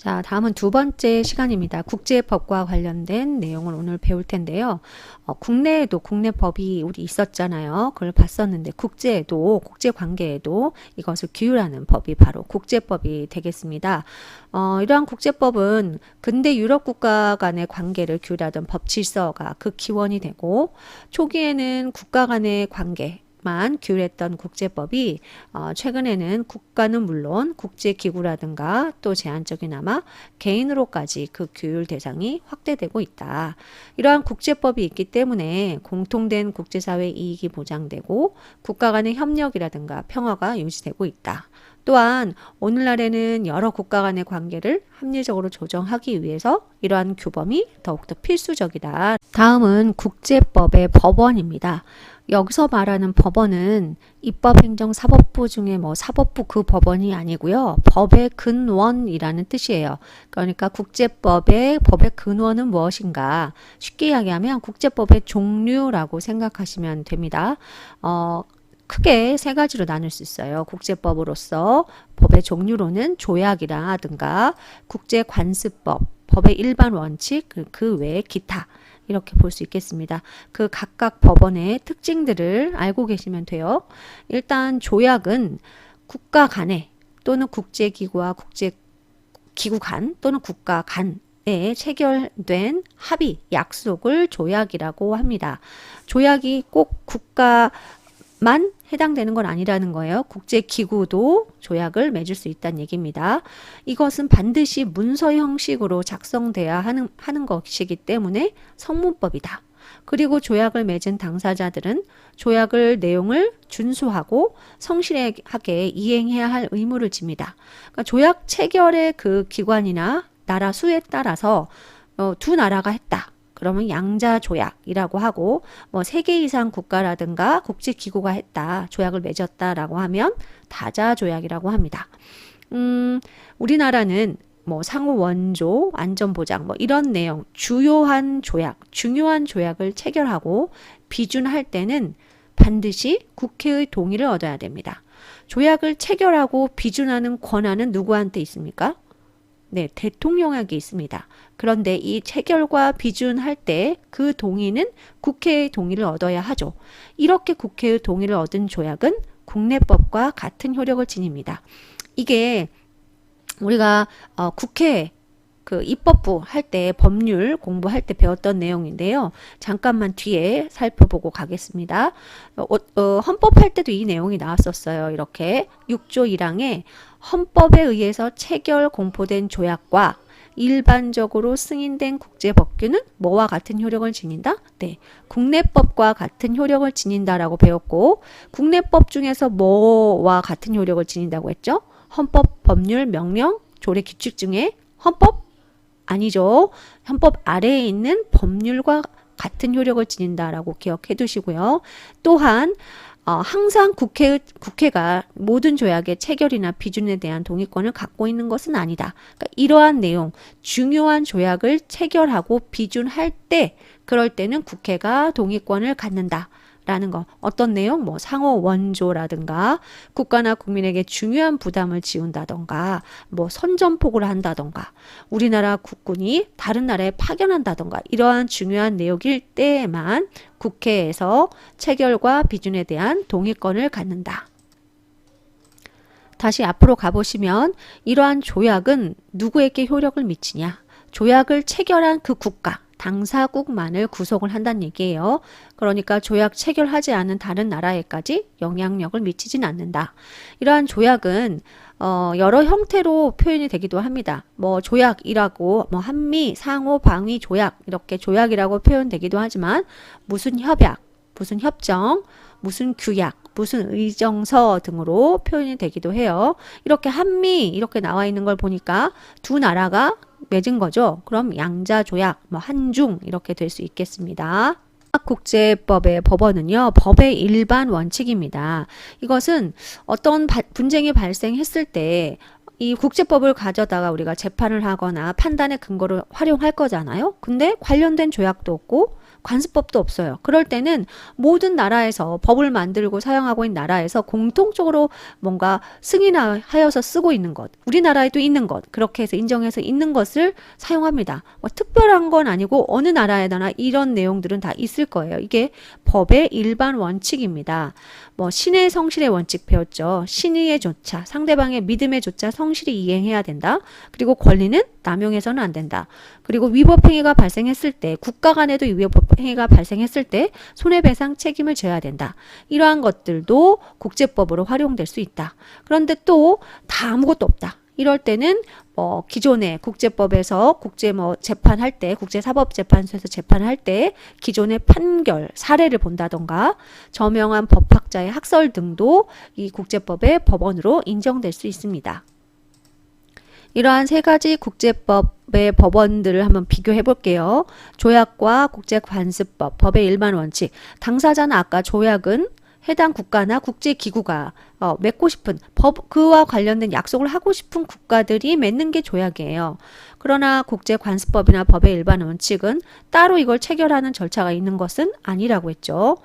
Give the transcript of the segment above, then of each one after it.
자, 다음은 두 번째 시간입니다. 국제법과 관련된 내용을 오늘 배울 텐데요. 국내에도 국내법이 우리 있었잖아요. 그걸 봤었는데 국제에도 국제관계에도 이것을 규율하는 법이 바로 국제법이 되겠습니다. 이러한 국제법은 근대 유럽 국가 간의 관계를 규율하던 법 질서가 그 기원이 되고 초기에는 국가 간의 관계 만 규율했던 국제법이 최근에는 국가는 물론 국제기구라든가 또 제한적이나마 개인으로까지 그 규율 대상이 확대되고 있다. 이러한 국제법이 있기 때문에 공통된 국제사회 이익이 보장되고 국가 간의 협력이라든가 평화가 유지되고 있다. 또한 오늘날에는 여러 국가 간의 관계를 합리적으로 조정하기 위해서 이러한 규범이 더욱더 필수적이다. 다음은 국제법의 법원입니다. 여기서 말하는 법원은 입법행정사법부 중에 사법부 그 법원이 아니고요. 법의 근원이라는 뜻이에요. 그러니까 국제법의 근원은 무엇인가? 쉽게 이야기하면 국제법의 종류라고 생각하시면 됩니다. 크게 세 가지로 나눌 수 있어요. 국제법으로서 법의 종류로는 조약이라든가 국제관습법, 법의 일반 원칙, 그 외에 기타 이렇게 볼 수 있겠습니다. 그 각각 법원의 특징들을 알고 계시면 돼요. 일단 조약은 국가 간에 또는 국제기구와 국제기구 간 또는 국가 간에 체결된 합의, 약속을 조약이라고 합니다. 조약이 꼭 국가만 해당되는 건 아니라는 거예요. 국제기구도 조약을 맺을 수 있다는 얘기입니다. 이것은 반드시 문서 형식으로 작성돼야 하는 것이기 때문에 성문법이다. 그리고 조약을 맺은 당사자들은 조약을 내용을 준수하고 성실하게 이행해야 할 의무를 집니다. 그러니까 조약 체결의 그 기관이나 나라 수에 따라서 두 나라가 했다. 그러면 양자조약이라고 하고 3개 이상 국가라든가 국제기구가 했다. 조약을 맺었다라고 하면 다자조약이라고 합니다. 우리나라는 상호 원조, 안전보장 이런 내용 중요한 조약을 체결하고 비준할 때는 반드시 국회의 동의를 얻어야 됩니다. 조약을 체결하고 비준하는 권한은 누구한테 있습니까? 네, 대통령에게 있습니다. 그런데 이 체결과 비준할 때 그 동의는 국회의 동의를 얻어야 하죠. 이렇게 국회의 동의를 얻은 조약은 국내법과 같은 효력을 지닙니다. 이게 우리가 국회 그 입법부 할 때 법률 공부할 때 배웠던 내용인데요. 잠깐만 뒤에 살펴보고 가겠습니다. 헌법할 때도 이 내용이 나왔었어요. 이렇게 6조 1항에 헌법에 의해서 체결 공포된 조약과 일반적으로 승인된 국제법규는 뭐와 같은 효력을 지닌다? 네, 국내법과 같은 효력을 지닌다라고 배웠고 국내법 중에서 뭐와 같은 효력을 지닌다고 했죠? 헌법, 법률, 명령, 조례, 규칙 중에 헌법? 아니죠. 헌법 아래에 있는 법률과 같은 효력을 지닌다라고 기억해 두시고요. 또한 항상 국회가 모든 조약의 체결이나 비준에 대한 동의권을 갖고 있는 것은 아니다. 그러니까 이러한 내용, 중요한 조약을 체결하고 비준할 때, 그럴 때는 국회가 동의권을 갖는다. 라는 거. 어떤 내용? 상호 원조라든가 국가나 국민에게 중요한 부담을 지운다던가 선전포고를 한다던가 우리나라 국군이 다른 나라에 파견한다던가 이러한 중요한 내용일 때에만 국회에서 체결과 비준에 대한 동의권을 갖는다. 다시 앞으로 가보시면 이러한 조약은 누구에게 효력을 미치냐? 조약을 체결한 그 국가 당사국만을 구속을 한다는 얘기예요. 그러니까 조약 체결하지 않은 다른 나라에까지 영향력을 미치진 않는다. 이러한 조약은 여러 형태로 표현이 되기도 합니다. 조약이라고 한미 상호 방위 조약 이렇게 조약이라고 표현되기도 하지만 무슨 협약, 무슨 협정, 무슨 규약, 무슨 의정서 등으로 표현이 되기도 해요. 이렇게 한미 이렇게 나와 있는 걸 보니까 두 나라가 맺은 거죠. 그럼 양자조약, 한중 이렇게 될 수 있겠습니다. 국제법의 법원은요, 법의 일반 원칙입니다. 이것은 어떤 분쟁이 발생했을 때 이 국제법을 가져다가 우리가 재판을 하거나 판단의 근거로 활용할 거잖아요. 근데 관련된 조약도 없고 관습법도 없어요. 그럴 때는 모든 나라에서 법을 만들고 사용하고 있는 나라에서 공통적으로 뭔가 승인하여서 쓰고 있는 것, 우리나라에도 있는 것, 그렇게 해서 인정해서 있는 것을 사용합니다. 뭐 특별한 건 아니고 어느 나라에나 이런 내용들은 다 있을 거예요. 이게 법의 일반 원칙입니다. 뭐 신의 성실의 원칙 배웠죠. 신의의 조차, 상대방의 믿음의 조차 성실히 이행해야 된다. 그리고 권리는 남용해서는 안 된다. 그리고 위법행위가 발생했을 때, 국가 간에도 위법행위가 발생했을 때 손해배상 책임을 져야 된다. 이러한 것들도 국제법으로 활용될 수 있다. 그런데 또 다 아무것도 없다. 이럴 때는 기존의 국제법에서 국제 재판할 때, 국제사법재판소에서 재판할 때 기존의 판결, 사례를 본다던가 저명한 법학자의 학설 등도 이 국제법의 법원으로 인정될 수 있습니다. 이러한 세 가지 국제법의 법원들을 한번 비교해 볼게요. 조약과 국제관습법, 법의 일반 원칙. 당사자는 아까 조약은 해당 국가나 국제기구가 맺고 싶은 그와 관련된 약속을 하고 싶은 국가들이 맺는 게 조약이에요. 그러나 국제관습법이나 법의 일반 원칙은 따로 이걸 체결하는 절차가 있는 것은 아니라고 했죠.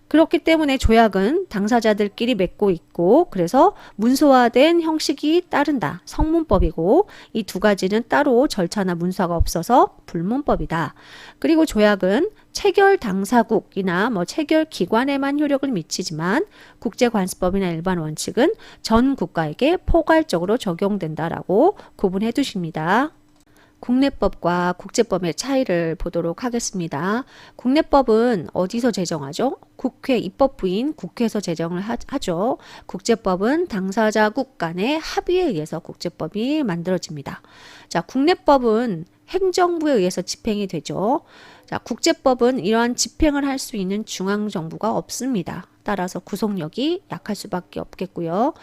그렇기 때문에 조약은 당사자들끼리 맺고 있고 그래서 문서화된 형식이 따른다. 성문법이고 이 두 가지는 따로 절차나 문서가 없어서 불문법이다. 그리고 조약은 체결 당사국이나 체결 기관에만 효력을 미치지만 국제관습법이나 일반 원칙은 전 국가에게 포괄적으로 적용된다라고 구분해 두십니다. 국내법과 국제법의 차이를 보도록 하겠습니다. 국내법은 어디서 제정하죠? 국회 입법부인 국회에서 제정을 하죠. 국제법은 당사자국 간의 합의에 의해서 국제법이 만들어집니다. 자, 국내법은 행정부에 의해서 집행이 되죠. 자, 국제법은 이러한 집행을 할 수 있는 중앙정부가 없습니다. 따라서 구속력이 약할 수밖에 없겠고요.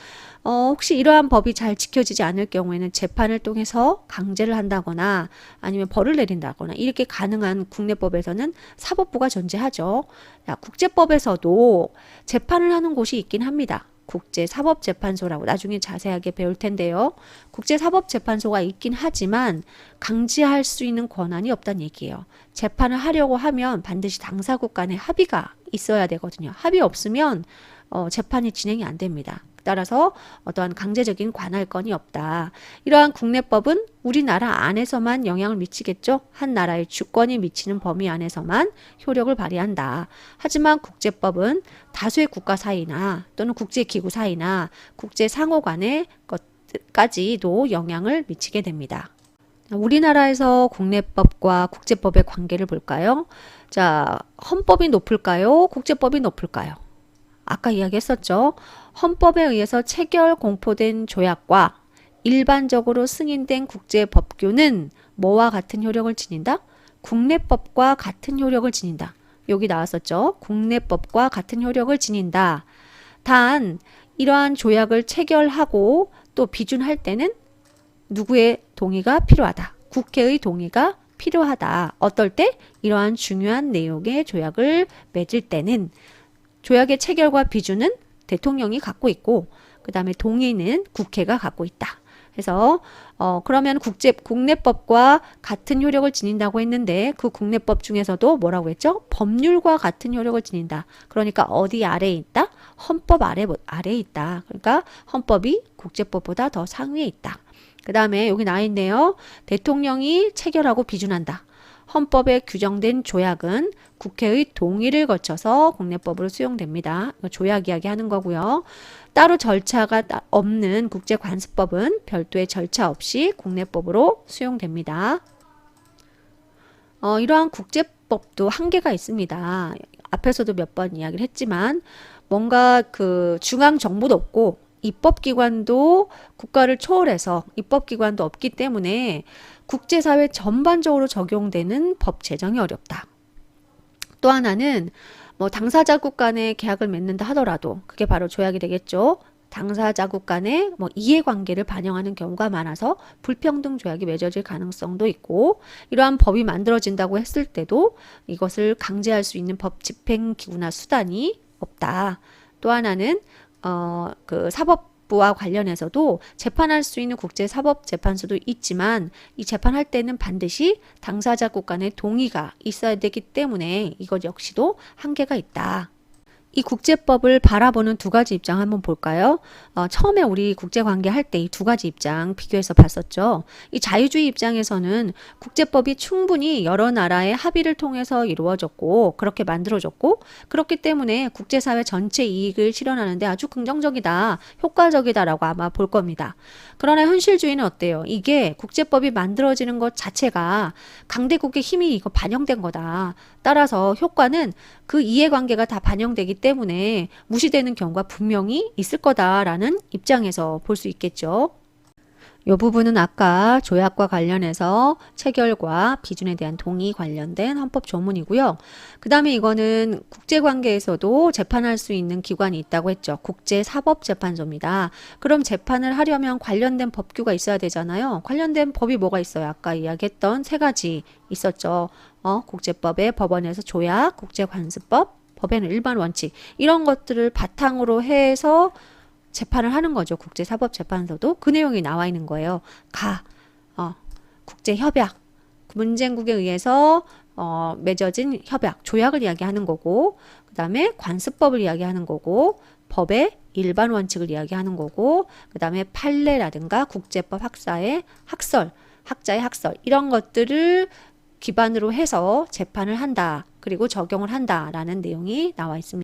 혹시 이러한 법이 잘 지켜지지 않을 경우에는 재판을 통해서 강제를 한다거나 아니면 벌을 내린다거나 이렇게 가능한 국내법에서는 사법부가 존재하죠. 자, 국제법에서도 재판을 하는 곳이 있긴 합니다. 국제사법재판소라고 나중에 자세하게 배울 텐데요. 국제사법재판소가 있긴 하지만 강제할 수 있는 권한이 없다는 얘기예요. 재판을 하려고 하면 반드시 당사국 간의 합의가 있어야 되거든요. 합의 없으면 재판이 진행이 안 됩니다. 따라서 어떠한 강제적인 관할권이 없다. 이러한 국내법은 우리나라 안에서만 영향을 미치겠죠. 한 나라의 주권이 미치는 범위 안에서만 효력을 발휘한다. 하지만 국제법은 다수의 국가 사이나 또는 국제기구 사이나 국제상호 간의 것까지도 영향을 미치게 됩니다. 우리나라에서 국내법과 국제법의 관계를 볼까요? 자, 헌법이 높을까요? 국제법이 높을까요? 아까 이야기했었죠. 헌법에 의해서 체결 공포된 조약과 일반적으로 승인된 국제법규는 뭐와 같은 효력을 지닌다? 국내법과 같은 효력을 지닌다. 여기 나왔었죠. 국내법과 같은 효력을 지닌다. 단 이러한 조약을 체결하고 또 비준할 때는 누구의 동의가 필요하다. 국회의 동의가 필요하다. 어떨 때? 이러한 중요한 내용의 조약을 맺을 때는 조약의 체결과 비준은 대통령이 갖고 있고 그 다음에 동의는 국회가 갖고 있다. 그래서 그러면 국내법과 같은 효력을 지닌다고 했는데 그 국내법 중에서도 뭐라고 했죠? 법률과 같은 효력을 지닌다. 그러니까 어디 아래에 있다? 헌법 아래에 있다. 그러니까 헌법이 국제법보다 더 상위에 있다. 그 다음에 여기 나와 있네요. 대통령이 체결하고 비준한다. 헌법에 규정된 조약은 국회의 동의를 거쳐서 국내법으로 수용됩니다. 조약 이야기 하는 거고요. 따로 절차가 없는 국제관습법은 별도의 절차 없이 국내법으로 수용됩니다. 이러한 국제법도 한계가 있습니다. 앞에서도 몇 번 이야기를 했지만 뭔가 그 중앙정부도 없고 입법기관도 국가를 초월해서 입법기관도 없기 때문에 국제사회 전반적으로 적용되는 법 제정이 어렵다. 또 하나는 당사자국 간의 계약을 맺는다 하더라도 그게 바로 조약이 되겠죠. 당사자국 간의 이해관계를 반영하는 경우가 많아서 불평등 조약이 맺어질 가능성도 있고 이러한 법이 만들어진다고 했을 때도 이것을 강제할 수 있는 법 집행기구나 수단이 없다. 또 하나는 그 부와 관련해서도 재판할 수 있는 국제사법재판소도 있지만 이 재판할 때는 반드시 당사자국 간의 동의가 있어야 되기 때문에 이것 역시도 한계가 있다. 이 국제법을 바라보는 두 가지 입장 한번 볼까요? 처음에 우리 국제관계 할 때 이 두 가지 입장 비교해서 봤었죠. 이 자유주의 입장에서는 국제법이 충분히 여러 나라의 합의를 통해서 이루어졌고 그렇게 만들어졌고 그렇기 때문에 국제사회 전체 이익을 실현하는데 아주 긍정적이다, 효과적이다라고 아마 볼 겁니다. 그러나 현실주의는 어때요? 이게 국제법이 만들어지는 것 자체가 강대국의 힘이 이거 반영된 거다. 따라서 효과는 그 이해관계가 다 반영되기 때문에 무시되는 경우가 분명히 있을 거다라는 입장에서 볼 수 있겠죠. 이 부분은 아까 조약과 관련해서 체결과 비준에 대한 동의 관련된 헌법 조문이고요. 그 다음에 이거는 국제관계에서도 재판할 수 있는 기관이 있다고 했죠. 국제사법재판소입니다. 그럼 재판을 하려면 관련된 법규가 있어야 되잖아요. 관련된 법이 뭐가 있어요? 아까 이야기했던 세 가지 있었죠. 국제법에 법원에서 조약, 국제관습법, 법에는 일반 원칙 이런 것들을 바탕으로 해서 재판을 하는 거죠. 국제사법재판소도 그 내용이 나와 있는 거예요. 국제협약, 문쟁국에 의해서 맺어진 협약, 조약을 이야기하는 거고 그 다음에 관습법을 이야기하는 거고 법의 일반 원칙을 이야기하는 거고 그 다음에 판례라든가 국제법 학사의 학설, 학자의 학설 이런 것들을 기반으로 해서 재판을 한다. 그리고 적용을 한다라는 내용이 나와 있습니다.